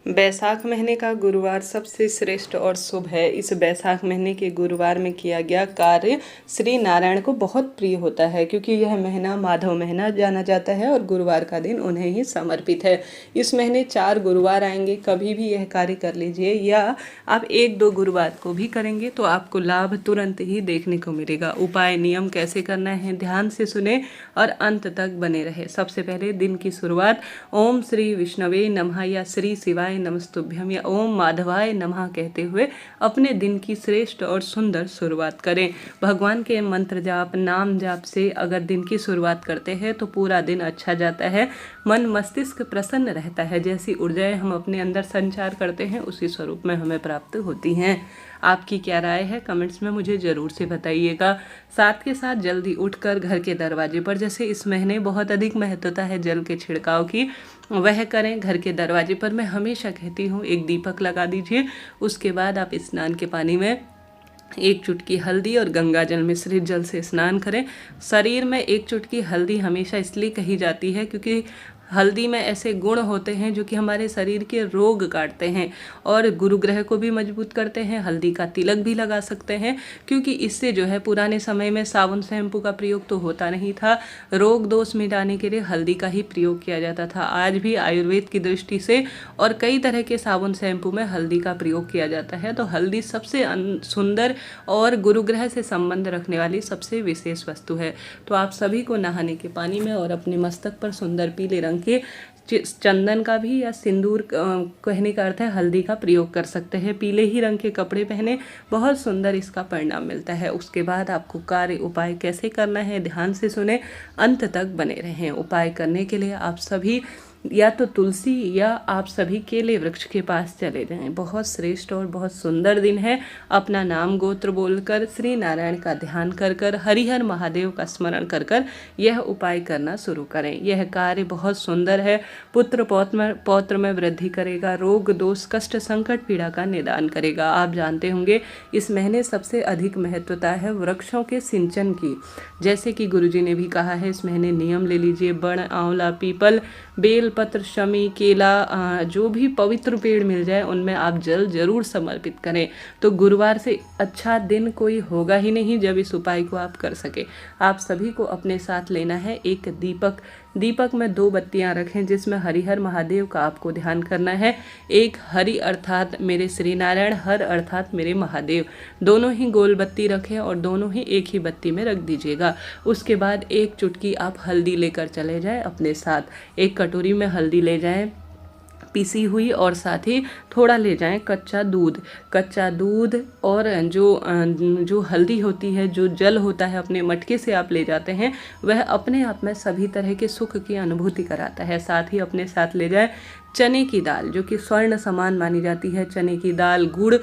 बैसाख महीने का गुरुवार सबसे श्रेष्ठ और शुभ है। इस बैसाख महीने के गुरुवार में किया गया कार्य श्री नारायण को बहुत प्रिय होता है, क्योंकि यह महीना माधव महीना जाना जाता है और गुरुवार का दिन उन्हें ही समर्पित है। इस महीने 4 गुरुवार आएंगे, कभी भी यह कार्य कर लीजिए, या आप 1-2 गुरुवार को भी करेंगे तो आपको लाभ तुरंत ही देखने को मिलेगा। उपाय नियम कैसे करना है ध्यान से सुने और अंत तक बने रहे। सबसे पहले दिन की शुरुआत ओम श्री विष्णवे नमः या श्री शिवाय नमस्तुभ्यम या ओम माधवाय नमः कहते हुए अपने दिन की श्रेष्ठ और सुंदर शुरुआत करें। भगवान के मंत्र जाप नाम जाप से अगर दिन की शुरुआत करते हैं तो पूरा दिन अच्छा जाता है, मन मस्तिष्क प्रसन्न रहता है। जैसी ऊर्जाएं हम अपने अंदर संचार करते हैं उसी स्वरूप में हमें प्राप्त होती हैं। आपकी क्या राय है कमेंट्स में मुझे ज़रूर से बताइएगा। साथ के साथ जल्दी उठकर घर के दरवाजे पर, जैसे इस महीने बहुत अधिक महत्वता है जल के छिड़काव की, वह करें। घर के दरवाजे पर मैं हमेशा कहती हूँ एक दीपक लगा दीजिए। उसके बाद आप स्नान के पानी में 1 चुटकी हल्दी और गंगा जल मिश्रित जल से स्नान करें। शरीर में 1 चुटकी हल्दी हमेशा इसलिए कही जाती है क्योंकि हल्दी में ऐसे गुण होते हैं जो कि हमारे शरीर के रोग काटते हैं और गुरु ग्रह को भी मजबूत करते हैं। हल्दी का तिलक भी लगा सकते हैं, क्योंकि इससे जो है पुराने समय में साबुन शैम्पू का प्रयोग तो होता नहीं था, रोग दोष मिटाने के लिए हल्दी का ही प्रयोग किया जाता था। आज भी आयुर्वेद की दृष्टि से और कई तरह के साबुन शैम्पू में हल्दी का प्रयोग किया जाता है। तो हल्दी सबसे सुंदर और गुरु ग्रह से संबंध रखने वाली सबसे विशेष वस्तु है। तो आप सभी को नहाने के पानी में और अपने मस्तक पर सुंदर पीले रंग के चंदन का भी या सिंदूर कहने का अर्थ है हल्दी का प्रयोग कर सकते हैं। पीले ही रंग के कपड़े पहने, बहुत सुंदर इसका परिणाम मिलता है। उसके बाद आपको कार्य उपाय कैसे करना है ध्यान से सुने, अंत तक बने रहें। उपाय करने के लिए आप सभी या तो तुलसी या आप सभी केले वृक्ष के पास चले जाएं। बहुत श्रेष्ठ और बहुत सुंदर दिन है। अपना नाम गोत्र बोलकर श्री नारायण का ध्यान कर कर हरिहर महादेव का स्मरण कर कर यह उपाय करना शुरू करें। यह कार्य बहुत सुंदर है, पुत्र पौत्र में वृद्धि करेगा, रोग दोष कष्ट संकट पीड़ा का निदान करेगा। आप जानते होंगे इस महीने सबसे अधिक महत्वता है वृक्षों के सिंचन की। जैसे कि गुरुजी ने भी कहा है इस महीने नियम ले लीजिए, बड़ आंवला पीपल बेल पत्र शमी केला जो भी पवित्र पेड़ मिल जाए उनमें आप जल जरूर समर्पित करें। तो गुरुवार से अच्छा दिन कोई होगा ही नहीं जब इस उपाय को आप कर सके। आप सभी को अपने साथ लेना है एक दीपक में 2 बत्तियां रखें जिसमें हरिहर महादेव का आपको ध्यान करना है। एक हरि अर्थात मेरे श्री नारायण, हर अर्थात मेरे महादेव, दोनों ही गोल बत्ती रखें और दोनों ही एक ही बत्ती में रख दीजिएगा। उसके बाद 1 चुटकी आप हल्दी लेकर चले जाएं अपने साथ। एक कटोरी में हल्दी ले जाएं पिसी हुई और साथ ही थोड़ा ले जाएं कच्चा दूध और जो हल्दी होती है, जो जल होता है अपने मटके से आप ले जाते हैं, वह अपने आप में सभी तरह के सुख की अनुभूति कराता है। साथ ही अपने साथ ले जाएं चने की दाल जो कि स्वर्ण समान मानी जाती है। चने की दाल, गुड़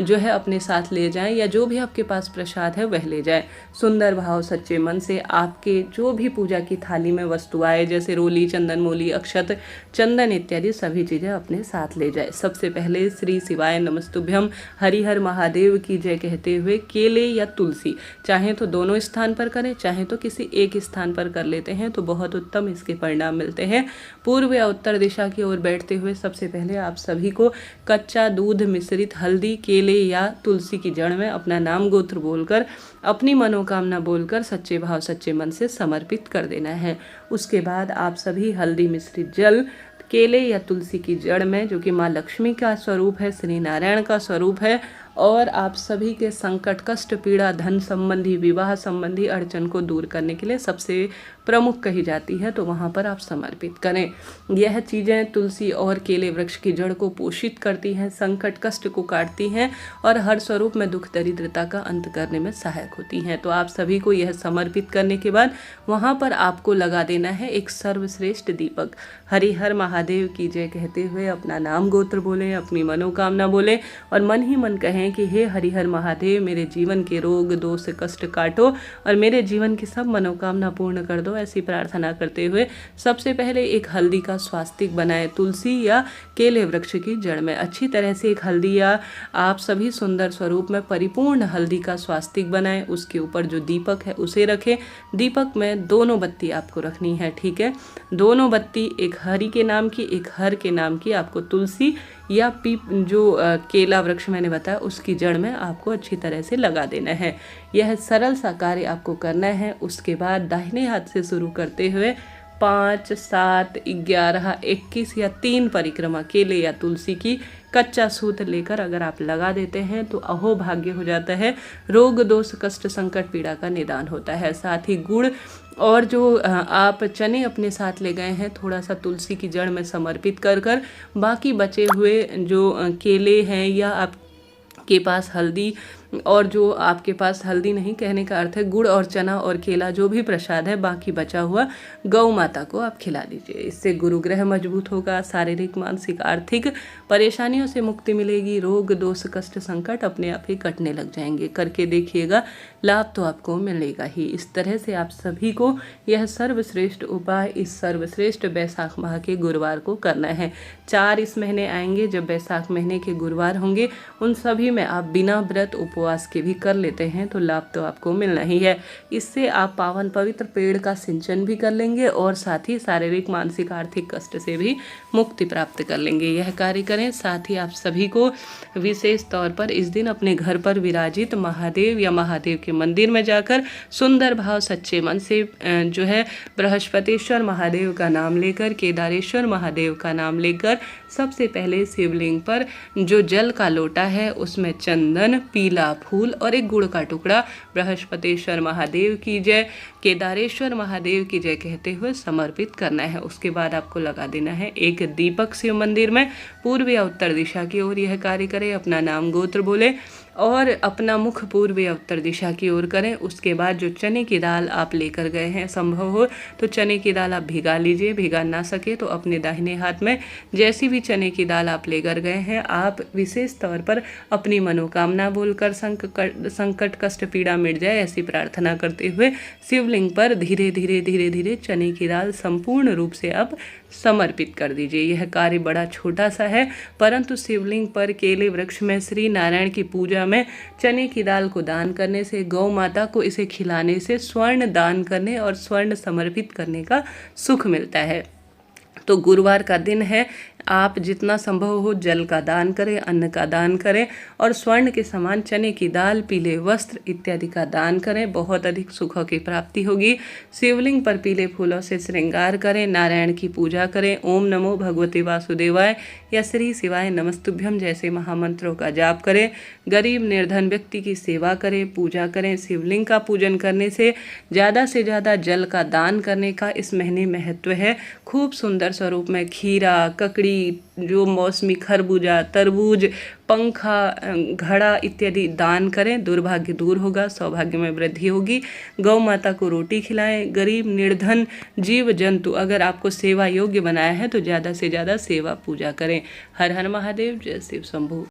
जो है अपने साथ ले जाएं, या जो भी आपके पास प्रसाद है वह ले जाएं। सुंदर भाव सच्चे मन से आपके जो भी पूजा की थाली में वस्तु आए, जैसे रोली, चंदन मोली, अक्षत, चंदन इत्यादि सभी चीज़ें अपने साथ ले जाए। सबसे पहले श्री शिवाय नमस्तुभ्यम हरिहर महादेव की जय कहते हुए केले या तुलसी, चाहे तो दोनों स्थान पर करें, चाहे तो किसी एक स्थान पर कर लेते हैं तो बहुत उत्तम इसके परिणाम मिलते हैं। पूर्व या उत्तर दिशा की ओर बैठते हुए सबसे पहले आप सभी को कच्चा दूध मिश्रित हल्दी, केले या तुलसी की जड़ में अपना नाम गोत्र बोलकर, अपनी मनोकामना बोलकर सच्चे भाव सच्चे मन से समर्पित कर देना है। उसके बाद आप सभी हल्दी मिश्रित जल केले या तुलसी की जड़ में, जो कि माँ लक्ष्मी का स्वरूप है, श्री नारायण का स्वरूप है, और आप सभी के संकट कष्ट पीड़ा धन संबंधी विवाह संबंधी अड़चन को दूर करने के लिए सबसे प्रमुख कही जाती है, तो वहाँ पर आप समर्पित करें। यह चीज़ें तुलसी और केले वृक्ष की जड़ को पोषित करती हैं, संकट कष्ट को काटती हैं और हर स्वरूप में दुख दरिद्रता का अंत करने में सहायक होती हैं। तो आप सभी को यह समर्पित करने के बाद वहाँ पर आपको लगा देना है एक सर्वश्रेष्ठ दीपक। हरिहर महादेव की जय कहते हुए अपना नाम गोत्र बोलें, अपनी मनोकामना बोलें और मन ही मन कहें कि हे हरिहर महादेव, मेरे जीवन के रोग दोष कष्ट काटो और मेरे जीवन की सब मनोकामना पूर्ण कर दो लो, ऐसी प्रार्थना करते हुए सबसे पहले एक हल्दी का स्वास्तिक बनाएं तुलसी या केले वृक्ष की जड़ में। अच्छी तरह से एक हल्दी या आप सभी सुंदर स्वरूप में परिपूर्ण हल्दी का स्वास्तिक बनाएं। उसके ऊपर जो दीपक है उसे रखें। दीपक में दोनों बत्ती आपको रखनी है, ठीक है। दोनों बत्ती, एक हरि के नाम की, एक हर के नाम की, आपको तुलसी या केला वृक्ष मैंने बताया उसकी जड़ में आपको अच्छी तरह से लगा देना है। यह सरल सा कार्य आपको करना है। उसके बाद दाहिने हाथ से शुरू करते हुए 5, 7, 11, 21 या 3 परिक्रमा केले या तुलसी की कच्चा सूत लेकर अगर आप लगा देते हैं तो अहोभाग्य हो जाता है, रोग दोष कष्ट संकट पीड़ा का निदान होता है। साथ ही गुड़ और जो आप चने अपने साथ ले गए हैं थोड़ा सा तुलसी की जड़ में समर्पित कर बाकी बचे हुए जो केले हैं या आपके पास हल्दी, और जो आपके पास हल्दी नहीं, कहने का अर्थ है गुड़ और चना और केला जो भी प्रसाद है बाकी बचा हुआ गौ माता को आप खिला दीजिए। इससे गुरुग्रह मजबूत होगा, शारीरिक मानसिक आर्थिक परेशानियों से मुक्ति मिलेगी, रोग दोष कष्ट संकट अपने आप ही कटने लग जाएंगे। करके देखिएगा, लाभ तो आपको मिलेगा ही। इस तरह से आप सभी को यह सर्वश्रेष्ठ उपाय इस सर्वश्रेष्ठ बैसाख माह के गुरुवार को करना है। 4 इस महीने आएंगे जब बैसाख महीने के गुरुवार होंगे, उन सभी में आप बिना व्रत उपवास के भी कर लेते हैं तो लाभ तो आपको मिलना ही है। इससे आप पावन पवित्र पेड़ का सिंचन भी कर लेंगे और साथ ही शारीरिक मानसिक आर्थिक कष्ट से भी मुक्ति प्राप्त कर लेंगे। यह कार्य करें। साथ ही आप सभी को विशेष तौर पर इस दिन अपने घर पर विराजित महादेव या महादेव के मंदिर में जाकर सुंदर भाव सच्चे मन से जो है बृहस्पतिश्वर महादेव का नाम लेकर, केदारेश्वर महादेव का नाम लेकर सबसे पहले शिवलिंग पर जो जल का लोटा है उसमें चंदन, पीला फूल और एक गुड़ का टुकड़ा बृहस्पतिश्वर महादेव की जय, केदारेश्वर महादेव की जय कहते हुए समर्पित करना है। उसके बाद आपको लगा देना है एक दीपक शिव मंदिर में पूर्व या उत्तर दिशा की ओर। यह कार्य करें, अपना नाम गोत्र बोले और अपना मुख पूर्व या उत्तर दिशा की ओर करें। उसके बाद जो चने की दाल आप लेकर गए हैं, संभव हो तो चने की दाल आप भिगा लीजिए, भिगा ना सके तो अपने दाहिने हाथ में जैसी भी चने की दाल आप लेकर गए हैं, आप विशेष तौर पर अपनी मनोकामना बोलकर संकट कष्ट पीड़ा मिट जाए ऐसी प्रार्थना करते हुए शिवलिंग पर धीरे धीरे धीरे धीरे चने की दाल संपूर्ण रूप से आप समर्पित कर दीजिए। यह कार्य बड़ा छोटा सा है, परंतु शिवलिंग पर केले वृक्ष में श्री नारायण की पूजा में चने की दाल को दान करने से, गौ माता को इसे खिलाने से स्वर्ण दान करने और स्वर्ण समर्पित करने का सुख मिलता है। तो गुरुवार का दिन है, आप जितना संभव हो जल का दान करें, अन्न का दान करें और स्वर्ण के समान चने की दाल, पीले वस्त्र इत्यादि का दान करें। बहुत अधिक सुखों की प्राप्ति होगी। शिवलिंग पर पीले फूलों से श्रृंगार करें, नारायण की पूजा करें, ओम नमो भगवते वासुदेवाय या श्री शिवाय नमस्तुभ्यम जैसे महामंत्रों का जाप करें। गरीब निर्धन व्यक्ति की सेवा करें, पूजा करें। शिवलिंग का पूजन करने से ज़्यादा जल का दान करने का इस महीने महत्व है। खूब सुंदर स्वरूप में खीरा, ककड़ी, जो मौसमी खरबूजा, तरबूज, पंखा, घड़ा इत्यादि दान करें। दुर्भाग्य दूर होगा, सौभाग्य में वृद्धि होगी। गौ माता को रोटी खिलाएं। गरीब निर्धन जीव जंतु अगर आपको सेवा योग्य बनाया है तो ज़्यादा से ज़्यादा सेवा पूजा करें। हर हर महादेव, जय शिव शंभू।